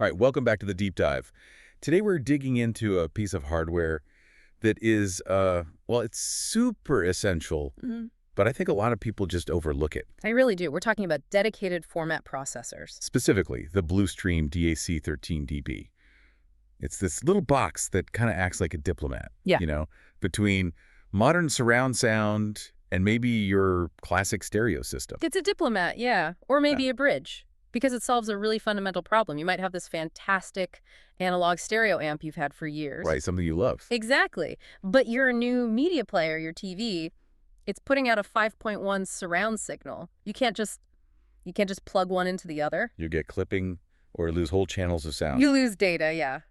All right, welcome back to the deep dive. Today we're digging into a piece of hardware that is, well, it's super essential, but I think a lot of people just overlook it. I really do. We're talking about dedicated format processors. Specifically, the Blustream DAC13DB. It's this little box that kind of acts like a diplomat, Yeah. Between modern surround sound and maybe your classic stereo system. It's a diplomat, yeah. Or maybe a bridge, because it solves a really fundamental problem. You might have this fantastic analog stereo amp you've had for years. Right, something you love. Exactly. But your new media player, your TV, it's putting out a 5.1 surround signal. You can't just plug one into the other. You get clipping or lose whole channels of sound. You lose data, yeah.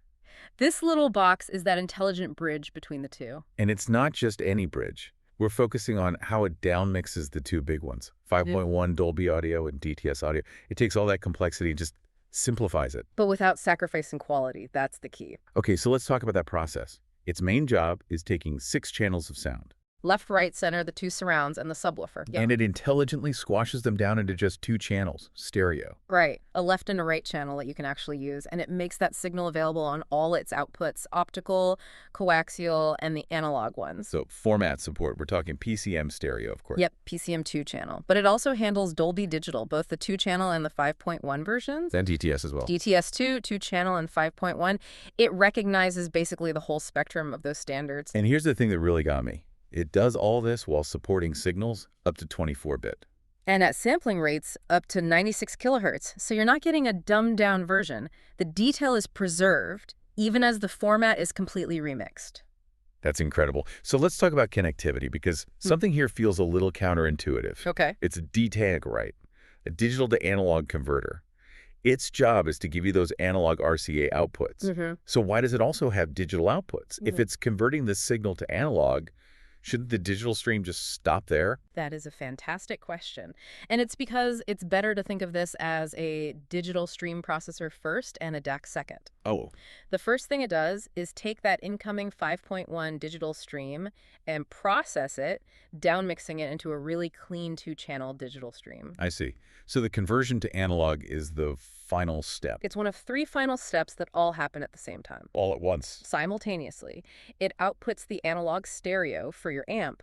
This little box is that intelligent bridge between the two. And it's not just any bridge. We're focusing on how it downmixes the two big ones, 5.1 Dolby Audio and DTS Audio. It takes all that complexity and just simplifies it. But without sacrificing quality, that's the key. Okay, so let's talk about that process. Its main job is taking 6 channels of sound. Left, right, center, the 2 surrounds, and the subwoofer. Yeah. And it intelligently squashes them down into just 2 channels, stereo. Right. A left and a right channel that you can actually use, and it makes that signal available on all its outputs, optical, coaxial, and the analog ones. So format support, we're talking PCM stereo, of course. Yep, PCM 2 channel. But it also handles Dolby Digital, both the 2 channel and the 5.1 versions. And DTS as well. DTS 2 channel, and 5.1. It recognizes basically the whole spectrum of those standards. And here's the thing that really got me. It does all this while supporting signals up to 24-bit. And at sampling rates up to 96 kilohertz, so you're not getting a dumbed-down version. The detail is preserved, even as the format is completely remixed. That's incredible. So let's talk about connectivity, because something here feels a little counterintuitive. Okay. It's a DTAG, right? A digital-to-analog converter. Its job is to give you those analog RCA outputs. So why does it also have digital outputs? If it's converting this signal to analog, shouldn't the digital stream just stop there? That is a fantastic question. And it's because it's better to think of this as a digital stream processor first and a DAC second. Oh. The first thing it does is take that incoming 5.1 digital stream and process it, downmixing it into a really clean 2-channel digital stream. I see. So the conversion to analog is the final step. It's one of 3 final steps that all happen at the same time. All at once. Simultaneously. It outputs the analog stereo for your amp.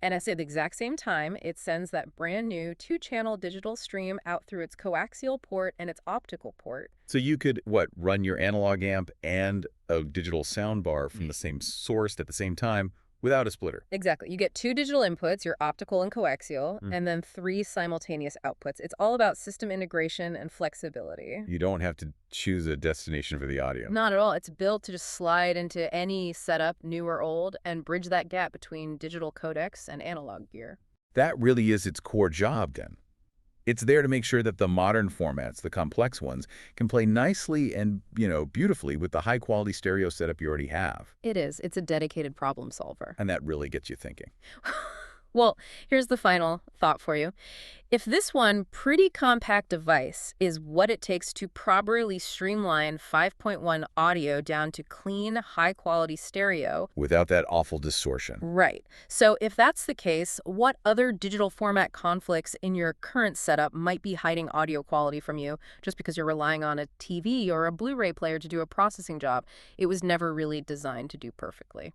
And at the exact same time, it sends that brand new 2-channel digital stream out through its coaxial port and its optical port. So you could, run your analog amp and a digital soundbar from the same source at the same time without a splitter. Exactly. You get 2 digital inputs, your optical and coaxial, and then 3 simultaneous outputs. It's all about system integration and flexibility. You don't have to choose a destination for the audio. Not at all. It's built to just slide into any setup, new or old, and bridge that gap between digital codecs and analog gear. That really is its core job, then. It's there to make sure that the modern formats, the complex ones, can play nicely and, beautifully with the high-quality stereo setup you already have. It is. It's a dedicated problem solver. And that really gets you thinking. Well, here's the final thought for you. If this one pretty compact device is what it takes to properly streamline 5.1 audio down to clean, high-quality stereo... Without that awful distortion. Right. So if that's the case, what other digital format conflicts in your current setup might be hiding audio quality from you just because you're relying on a TV or a Blu-ray player to do a processing job it was never really designed to do perfectly?